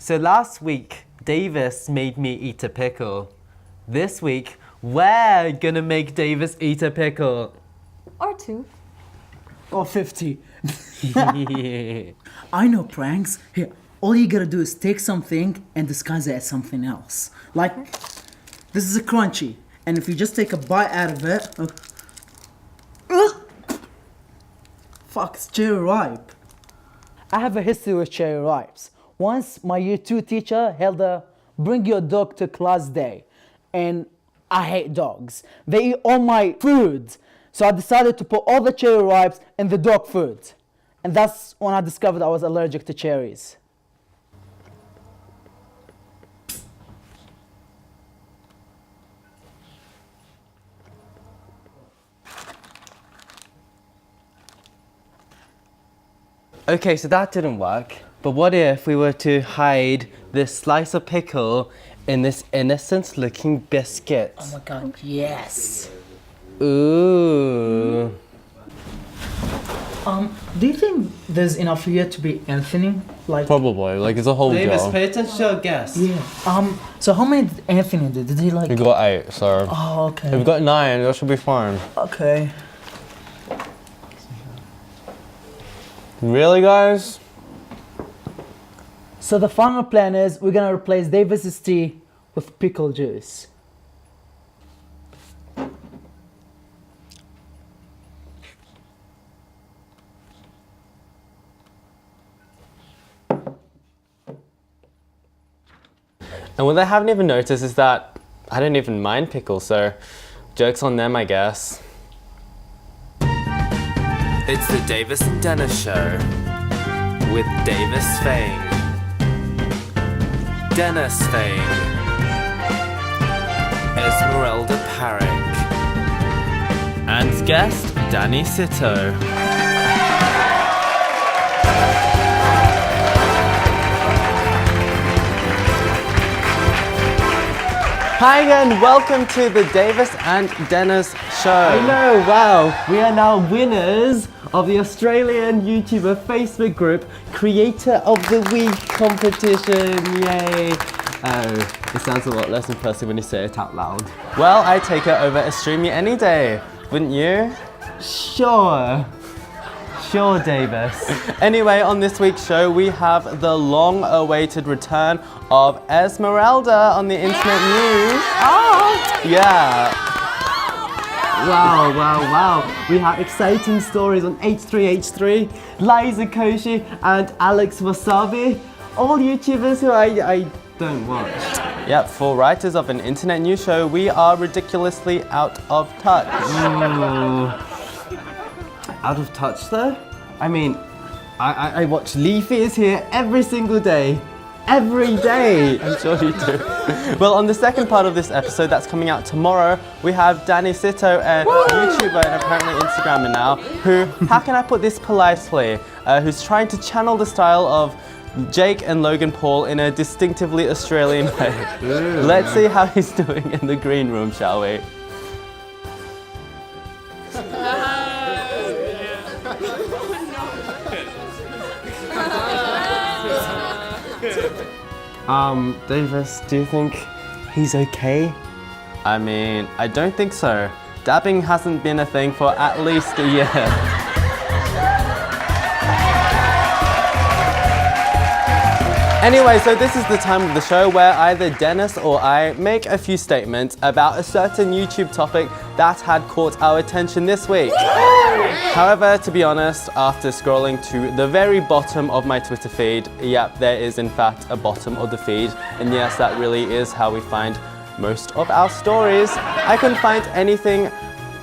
So last week, Davis made me eat a pickle. This week, we're gonna make Davis eat a pickle. Or 2. Or 50. I know pranks. Here, all you gotta do is take something and disguise it as something else. Like, this is a crunchy, and if you just take a bite out of it... Fuck, it's cherry ripe. I have a history with cherry ripes. Once, my year 2 teacher held a bring your dog to class day, and I hate dogs. They eat all my food. So I decided to put all the cherry ripes in the dog food. And that's when I discovered I was allergic to cherries. Okay, so that didn't work. But what if we were to hide this slice of pickle in this innocent looking biscuit? Oh my god, yes. Ooh. Do you think there's enough here to be Anthony? Like, Probably, like it's a whole Davis, jar. pay attention to your guess. yeah. So how many did Anthony do? Did he like? We got 8, so Oh, okay. if we got 9, that should be fine. Okay. Really, guys? So the final plan is we're gonna replace Davis's tea with pickle juice. And what they haven't even noticed is that I don't even mind pickles, so joke's on them, I guess. It's the Davis and Dennis show with Davis Fang, Dennis Fang, Esmeralda Parrick, and guest Danny Sito. Hi again, welcome to the Davis and Dennis show. I know, wow, we are now winners of the Australian YouTuber Facebook group Creator of the Week competition, yay. Oh, it sounds a lot less impressive when you say it out loud. Well, I take it over a streamy any day, wouldn't you? Sure, Davis. Anyway, on this week's show, we have the long-awaited return of Esmeralda on the internet news. Oh! Yeah. Wow. We have exciting stories on H3H3, Liza Koshy, and Alex Wassabi. All YouTubers who I don't watch. Yep, for writers of an internet news show, we are ridiculously out of touch. Out of touch though? I mean, I watch Leafy is here every single day. Every day! I'm sure you do. Well, on the second part of this episode that's coming out tomorrow, we have Danny Sito, a YouTuber and apparently Instagrammer now, who, how can I put this politely, who's trying to channel the style of Jake and Logan Paul in a distinctively Australian way. Let's see how he's doing in the green room, shall we? Davis, do you think he's okay? I mean, I don't think so. Dabbing hasn't been a thing for at least a year. Anyway, so this is the time of the show where either Dennis or I make a few statements about a certain YouTube topic that had caught our attention this week. However, to be honest, after scrolling to the very bottom of my Twitter feed, yep, there is in fact a bottom of the feed, and yes, that really is how we find most of our stories. I couldn't find anything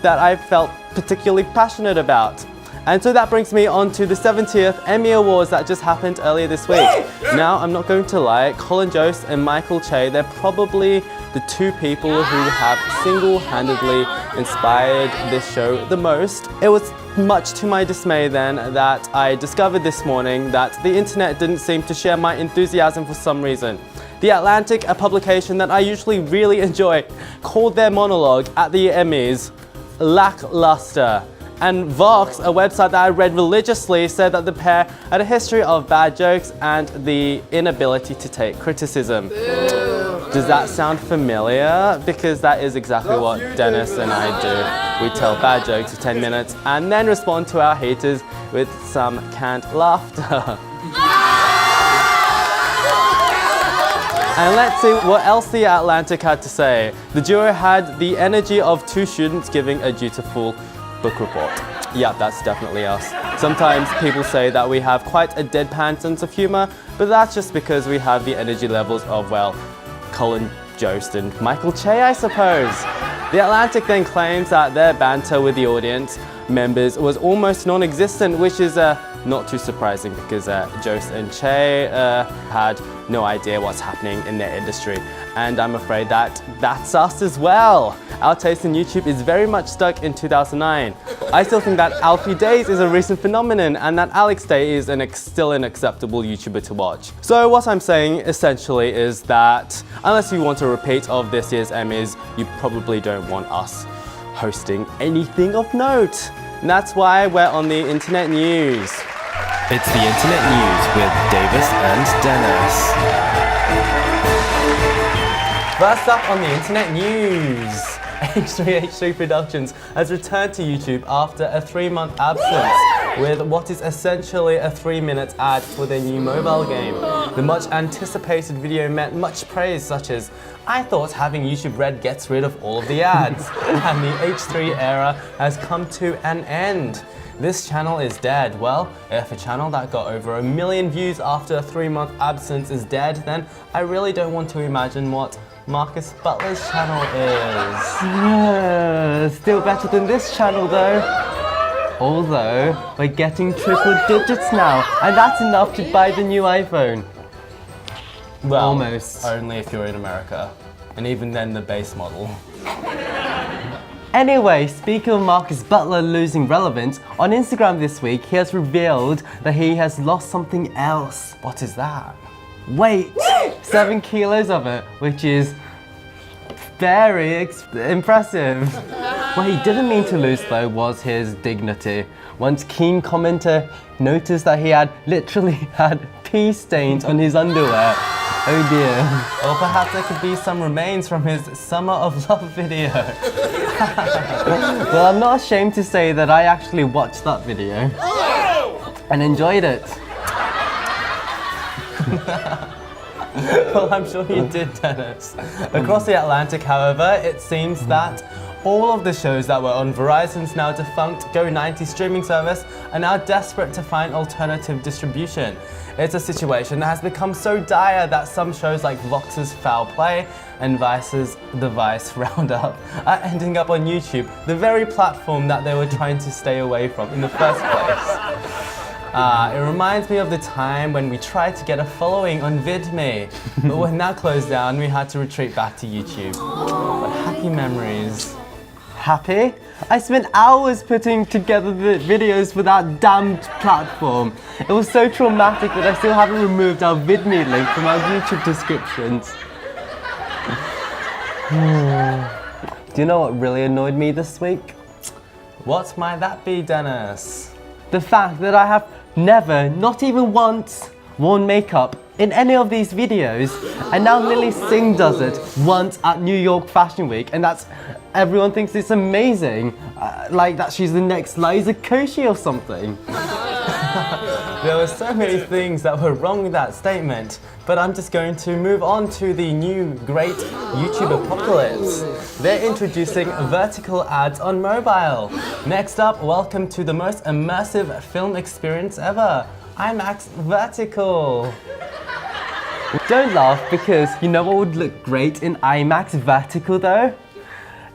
that I felt particularly passionate about. And so that brings me on to the 70th Emmy Awards that just happened earlier this week. Now, I'm not going to lie, Colin Jost and Michael Che, they're probably the two people who have single-handedly inspired this show the most. It was much to my dismay then that I discovered this morning that the internet didn't seem to share my enthusiasm for some reason. The Atlantic, a publication that I usually really enjoy, called their monologue at the Emmys lackluster. And Vox, a website that I read religiously, said that the pair had a history of bad jokes and the inability to take criticism. Does that sound familiar? Because that is exactly what Dennis and I do. We tell bad jokes for 10 minutes and then respond to our haters with some canned laughter. And let's see what else the Atlantic had to say. The duo had the energy of two students giving a dutiful book report. Yeah, that's definitely us. Sometimes people say that we have quite a deadpan sense of humor, but that's just because we have the energy levels of, well, Colin Jost and Michael Che, I suppose. The Atlantic then claims that their banter with the audience members was almost non-existent, which is not too surprising because Jost and Che had no idea what's happening in their industry. And I'm afraid that that's us as well. Our taste in YouTube is very much stuck in 2009. I still think that Alfie Days is a recent phenomenon and that Alex Day is still an acceptable YouTuber to watch. So what I'm saying essentially is that unless you want a repeat of this year's Emmys, you probably don't want us hosting anything of note. And that's why we're on the internet news. It's the internet news with Davis and Dennis. First up on the internet news, H3H3 Productions has returned to YouTube after a 3-month absence with what is essentially a 3-minute ad for their new mobile game. The much anticipated video met much praise, such as, "I thought having YouTube Red gets rid of all of the ads," and the H3 era has come to an end. This channel is dead. Well, if a channel that got over 1 million views after a 3-month absence is dead, then I really don't want to imagine what Marcus Butler's channel is. Still better than this channel though. Although, we're getting triple digits now, and that's enough to buy the new iPhone. Well, almost. Only if you're in America. And even then, the base model. Anyway, speaking of Marcus Butler losing relevance, on Instagram this week he has revealed that he has lost something else. What is that? Weight! 7 kilos of it, which is very impressive. What he didn't mean to lose though was his dignity. Once keen commenter noticed that he had literally had pee stains on his underwear. Oh dear. Or perhaps there could be some remains from his Summer of Love video. Well, I'm not ashamed to say that I actually watched that video and enjoyed it. Well, I'm sure you did, Dennis. Across the Atlantic, however, it seems that all of the shows that were on Verizon's now defunct Go90 streaming service are now desperate to find alternative distribution. It's a situation that has become so dire that some shows like Vox's Foul Play and Vice's The Vice Roundup are ending up on YouTube, the very platform that they were trying to stay away from in the first place. It reminds me of the time when we tried to get a following on VidMe, but when that closed down, we had to retreat back to YouTube. But happy memories. Happy? I spent hours putting together the videos for that damned platform. It was so traumatic that I still haven't removed our VidMe link from our YouTube descriptions. Do you know what really annoyed me this week? What might that be, Dennis? The fact that I have never, not even once, worn makeup in any of these videos, and now Lily Singh does it once at New York Fashion Week, and everyone thinks it's amazing, like that she's the next Liza Koshy or something. There were so many things that were wrong with that statement, but I'm just going to move on to the new great YouTube apocalypse. They're introducing vertical ads on mobile. Next up, welcome to the most immersive film experience ever, IMAX Vertical. Don't laugh, because you know what would look great in IMAX Vertical though?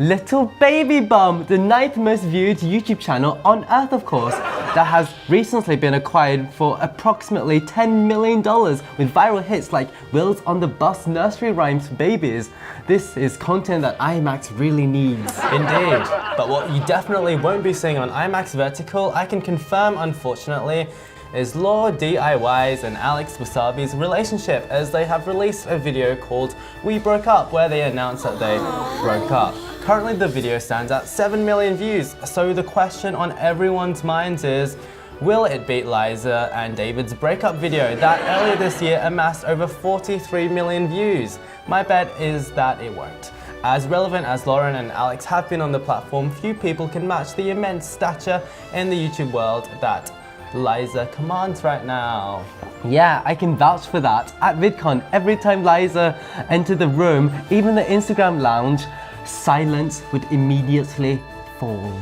Little Baby Bum, the 9th most viewed YouTube channel on Earth, of course, that has recently been acquired for approximately $10 million with viral hits like Wheels on the Bus nursery rhymes for babies. This is content that IMAX really needs. Indeed, but what you definitely won't be seeing on IMAX Vertical, I can confirm, unfortunately, is LaurDIY's and Alex Wassabi's relationship, as they have released a video called We Broke Up, where they announced that they broke up. Currently the video stands at 7 million views, so the question on everyone's minds is, will it beat Liza and David's breakup video that earlier this year amassed over 43 million views? My bet is that it won't. As relevant as Lauren and Alex have been on the platform, few people can match the immense stature in the YouTube world that Liza commands right now. Yeah, I can vouch for that. At VidCon, every time Liza entered the room, even the Instagram lounge, silence would immediately fall.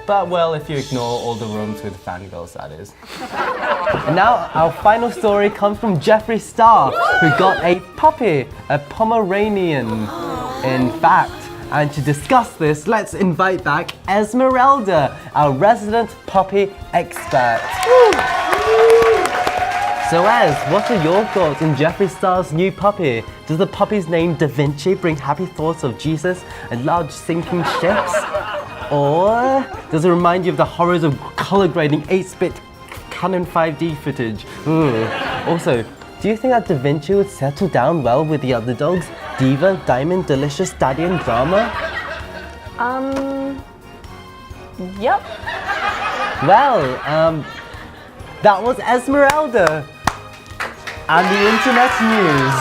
But well, if you ignore all the rooms with fangirls, that is. And now our final story comes from Jeffree Star, who got a puppy, a Pomeranian, in fact. And to discuss this, let's invite back Esmeralda, our resident puppy expert. So Ez, what are your thoughts on Jeffree Star's new puppy? Does the puppy's name Da Vinci bring happy thoughts of Jesus and large sinking ships? Or does it remind you of the horrors of color grading 8-bit Canon 5D footage? Also, do you think that Da Vinci would settle down well with the other dogs? Diva, Diamond, Delicious, Daddy and Drama? Yep. Well, that was Esmeralda and the internet news.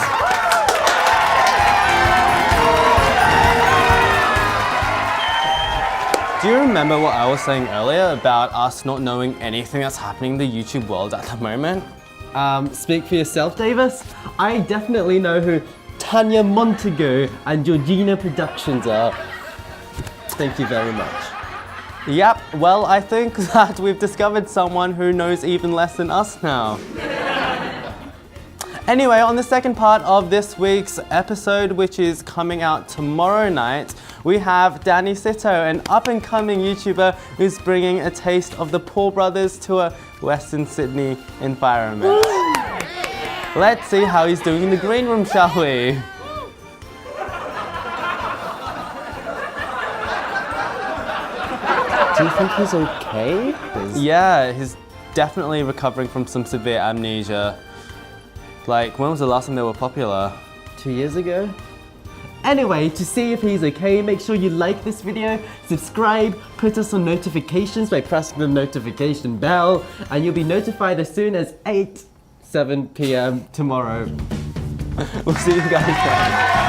Do you remember what I was saying earlier about us not knowing anything that's happening in the YouTube world at the moment? Speak for yourself, Davis. I definitely know who Tanya Montagu and Georgina Productions are. Thank you very much. Yep, well, I think that we've discovered someone who knows even less than us now. Anyway, on the second part of this week's episode, which is coming out tomorrow night, we have Danny Sito, an up-and-coming YouTuber who's bringing a taste of the Paul brothers to a Western Sydney environment. Let's see how he's doing in the green room, shall we? Do you think he's okay? Yeah, he's definitely recovering from some severe amnesia. Like, when was the last time they were popular? 2 years ago? Anyway, to see if he's okay, make sure you like this video, subscribe, put us on notifications by pressing the notification bell, and you'll be notified as soon as 7 p.m. tomorrow. We'll see you guys then.